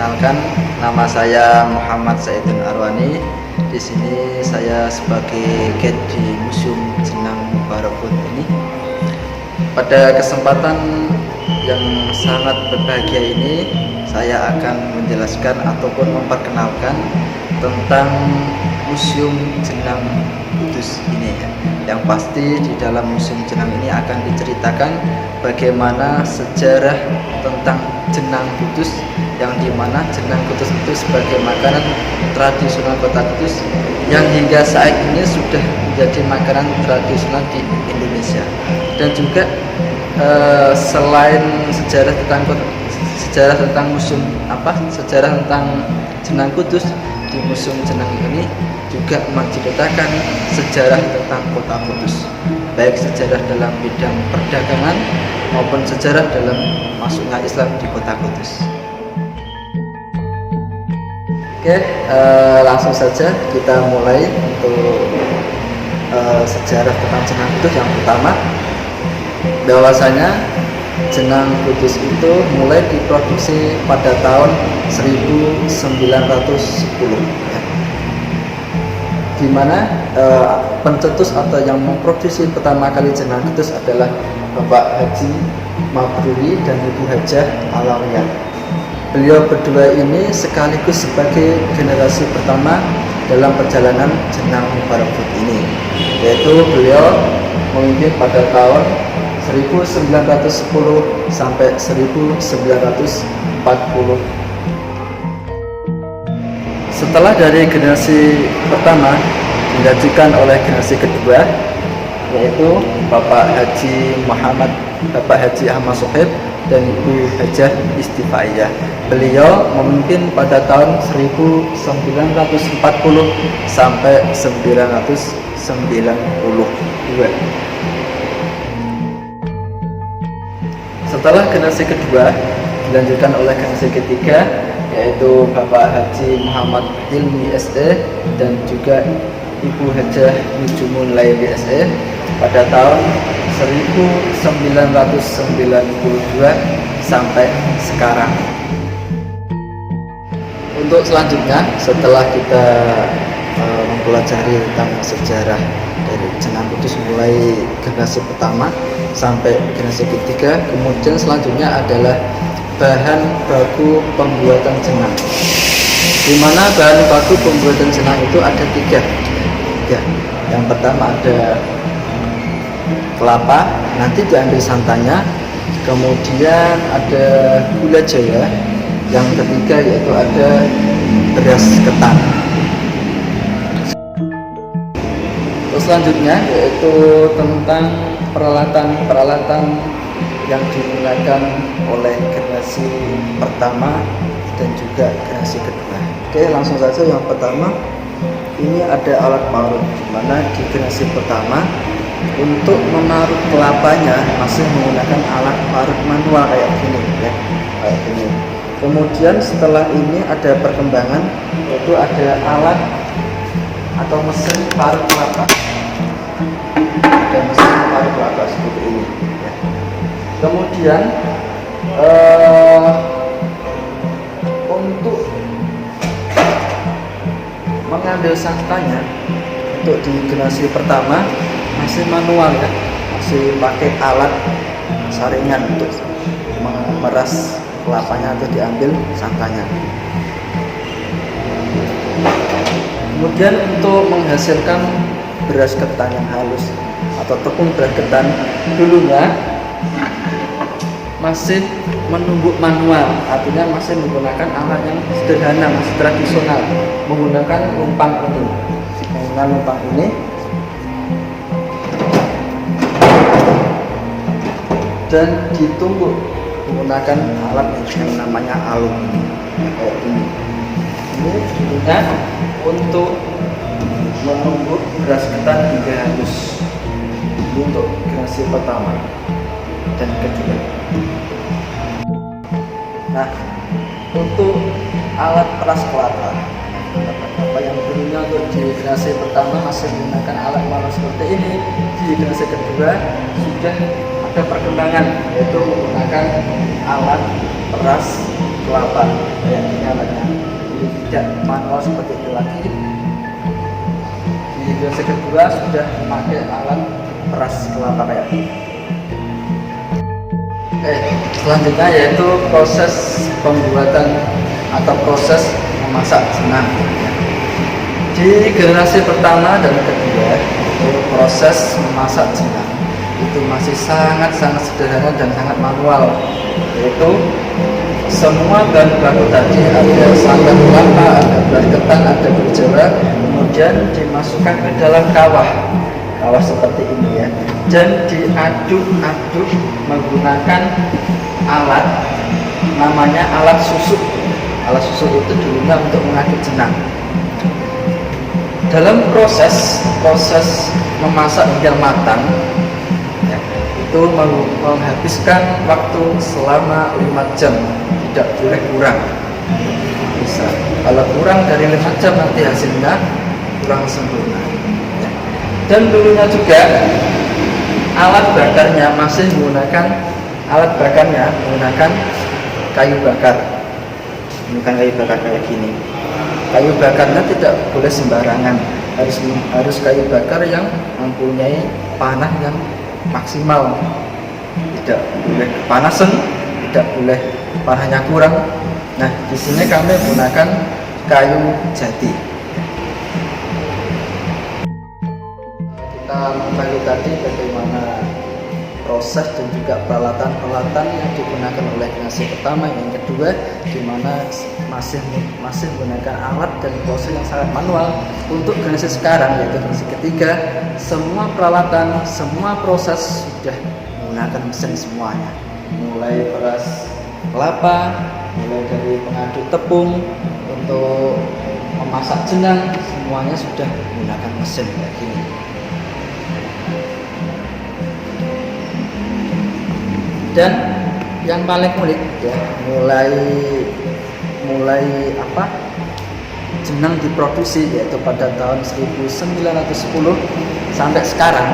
Perkenalkan, nama saya Muhammad Saidun Arwani. Di sini saya sebagai guide di Museum Jenang Mubarakpur ini. Pada kesempatan yang sangat berbahagia ini, saya akan menjelaskan ataupun memperkenalkan tentang Museum Jenang Kudus ini ya. Yang pasti di dalam Museum Jenang ini akan diceritakan bagaimana sejarah tentang jenang Kudus, yang dimana jenang Kudus itu sebagai makanan tradisional kota Kudus yang hingga saat ini sudah menjadi makanan tradisional di Indonesia. Dan juga selain sejarah tentang sejarah tentang jenang Kudus, di Museum Jenang ini juga menceritakan sejarah tentang kota Kudus, baik sejarah dalam bidang perdagangan maupun sejarah dalam masuknya Islam di kota Kudus. Oke, langsung saja kita mulai untuk sejarah tentang jenang Kudus. Yang pertama, bahwasanya jenang Kudus itu mulai diproduksi pada tahun 1910 ya. Di mana pencetus atau yang memproduksi pertama kali jenang Kudus adalah Bapak Haji Mabruri dan Ibu Hajah Alawiyah. Beliau berdua ini sekaligus sebagai generasi pertama dalam perjalanan jenang Mubarakpur ini, yaitu beliau memimpin pada tahun 1910 sampai 1940. Setelah dari generasi pertama dilanjutkan oleh generasi kedua, yaitu Bapak Haji Ahmad Sohib dan Ibu Hajah Istifaiyah. Beliau memimpin pada tahun 1940 sampai 1992. Setelah generasi kedua dilanjutkan oleh generasi ketiga, yaitu Bapak Haji Muhammad Hilmi SE dan juga Ibu Hajah Nujumun Laili SE pada tahun 1992 sampai sekarang. Untuk selanjutnya, setelah kita mempelajari tentang sejarah dari jenang Kudus mulai generasi pertama sampai generasi ketiga, kemudian selanjutnya adalah bahan baku pembuatan jenang, di mana bahan baku pembuatan jenang itu ada tiga. Yang pertama ada kelapa, nanti diambil santannya, kemudian ada gula jaya, yang ketiga yaitu ada beras ketan. Terus selanjutnya yaitu tentang peralatan yang digunakan oleh generasi pertama dan juga generasi kedua. Oke, langsung saja. Yang pertama, ini ada alat parut, di mana di generasi pertama untuk menaruh kelapanya masih menggunakan alat parut manual kayak gini ya, kayak gini. Kemudian setelah ini ada perkembangan, yaitu ada alat atau mesin parut kelapa. Ada mesin parut kelapa seperti ini ya. Kemudian untuk mengambil santannya, untuk di generasi pertama masih manual ya, masih pakai alat saringan untuk memeras kelapanya atau diambil santannya. Kemudian untuk menghasilkan beras ketan yang halus atau tepung beras ketan, dulunya masih menumbuk manual, artinya masih menggunakan alat yang sederhana, masih tradisional, menggunakan lumpang ini, dan ditumbuk menggunakan alat yang namanya aluminium kayak ini. Ini dulunya untuk menumbuk beras ketan hingga halus. Ini untuk generasi pertama dan kedua. Nah, untuk alat peras kelapa yang dulunya untuk di generasi pertama masih menggunakan alat manual seperti ini, di generasi kedua sudah ada perkembangan, yaitu menggunakan alat peras kelapa kayak ini alatnya, jadi tidak manual seperti itu lagi. Di generasi kedua sudah memakai alat peras kelapa kayak ini. Selanjutnya yaitu proses pembuatan atau proses memasak jenang. Di generasi pertama dan kedua itu proses memasak jenang itu masih sangat-sangat sederhana dan sangat manual, yaitu semua bahan baku tadi, ada santan kelapa, ada beras ketan, ada gula jawa, kemudian dimasukkan ke dalam kawah seperti ini ya, dan diaduk-aduk menggunakan alat namanya alat susuk. Alat susuk itu dulunya untuk mengaduk jenang. Dalam proses memasak hingga matang ya, itu menghabiskan waktu selama 5 jam, tidak boleh kurang. Bisa kalau kurang dari 5 jam nanti hasilnya kurang sempurna ya. Dan dulunya juga alat bakarnya menggunakan kayu bakar. Bukan kayu bakar kayak gini. Kayu bakarnya tidak boleh sembarangan, harus kayu bakar yang mempunyai panah yang maksimal. Tidak boleh kepanasan, tidak boleh panahnya kurang. Nah, di sini kami menggunakan kayu jati. Kita mengetahui tadi bagaimana proses dan juga peralatan yang digunakan oleh generasi pertama, yang kedua di mana masih menggunakan alat dan proses yang sangat manual. Untuk generasi sekarang yaitu generasi ketiga, semua peralatan, semua proses sudah menggunakan mesin semuanya, mulai peras kelapa, mulai dari pengaduk tepung untuk memasak jenang, semuanya sudah menggunakan mesin kayak gini. Dan yang paling unik ya, mulai jenang diproduksi yaitu pada tahun 1910 sampai sekarang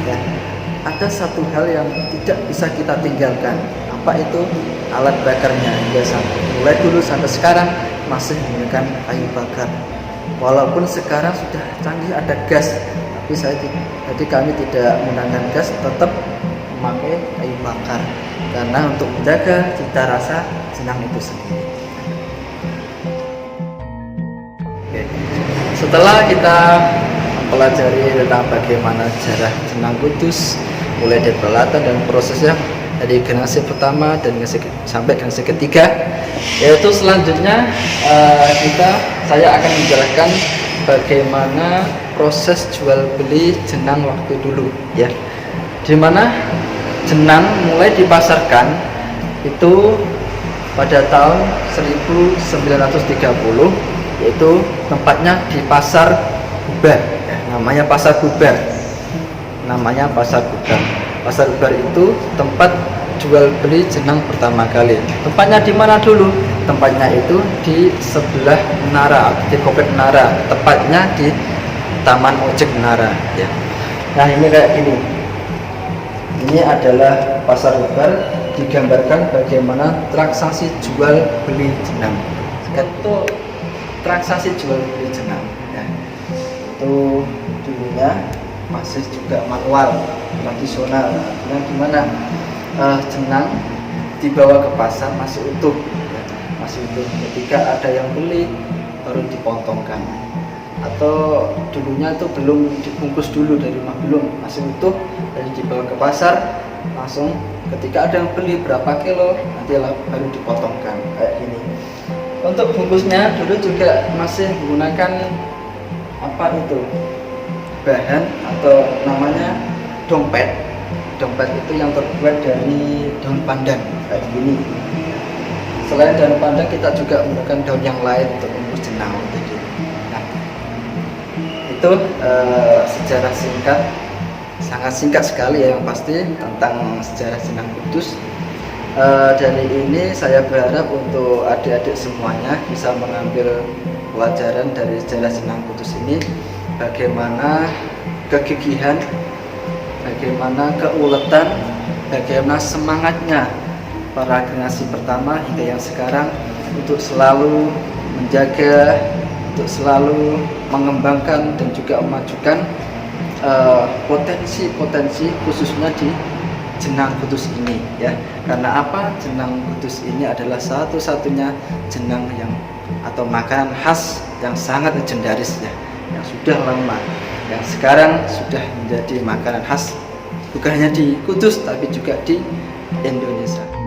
ya, ada satu hal yang tidak bisa kita tinggalkan. Apa itu? Alat bakarnya. Mulai dulu sampai sekarang masih menggunakan kayu bakar. Walaupun sekarang sudah canggih ada gas, tapi kami tidak menggunakan gas, tetap memakai kayu bakar karena untuk menjaga cita rasa jenang itu sendiri. Oke. Setelah kita mempelajari tentang bagaimana sejarah jenang Kudus, mulai dari peralatan dan prosesnya dari generasi pertama dan sampai generasi ketiga, yaitu selanjutnya saya akan menjelaskan bagaimana proses jual beli jenang waktu dulu ya, di mana jenang mulai dipasarkan itu pada tahun 1930, yaitu tempatnya di Pasar Bubar ya, namanya Pasar Bubar. Pasar Bubar itu tempat jual beli jenang pertama kali. Tempatnya di mana dulu? Tempatnya itu di sebelah menara, di komplek menara, tepatnya di Taman Ojek Menara ya. Nah, ini kayak gini. Ini adalah Pasar Bubar, digambarkan bagaimana transaksi jual beli jenang. Itu transaksi jual beli jenang ya. Itu dulunya masih juga manual, tradisional. Nah, gimana jenang dibawa ke pasar masih utuh ya. Masih utuh. Ketika ada yang beli baru dipotongkan. Atau dulunya itu belum dibungkus dulu dari rumah, belum, masih utuh, jadi dibawa ke pasar langsung. Ketika ada yang beli berapa kilo nanti baru dipotongkan kayak gini. Untuk bungkusnya dulu juga masih menggunakan bahan atau namanya dompet itu yang terbuat dari daun pandan kayak gini. Selain daun pandan kita juga menggunakan daun yang lain untuk membungkus jenang. Itu sejarah singkat, sangat singkat sekali ya, yang pasti tentang sejarah jenang Kudus. Dari ini saya berharap untuk adik-adik semuanya bisa mengambil pelajaran dari sejarah jenang Kudus ini, bagaimana kegigihan, bagaimana keuletan, bagaimana semangatnya para generasi pertama hingga yang sekarang untuk selalu menjaga, untuk selalu mengembangkan dan juga memajukan potensi-potensi khususnya di jenang kudus ini ya. Karena apa? Jenang kudus ini adalah satu-satunya jenang yang atau makanan khas yang sangat legendaris ya, yang sudah lama, yang sekarang sudah menjadi makanan khas bukan hanya di Kudus tapi juga di Indonesia.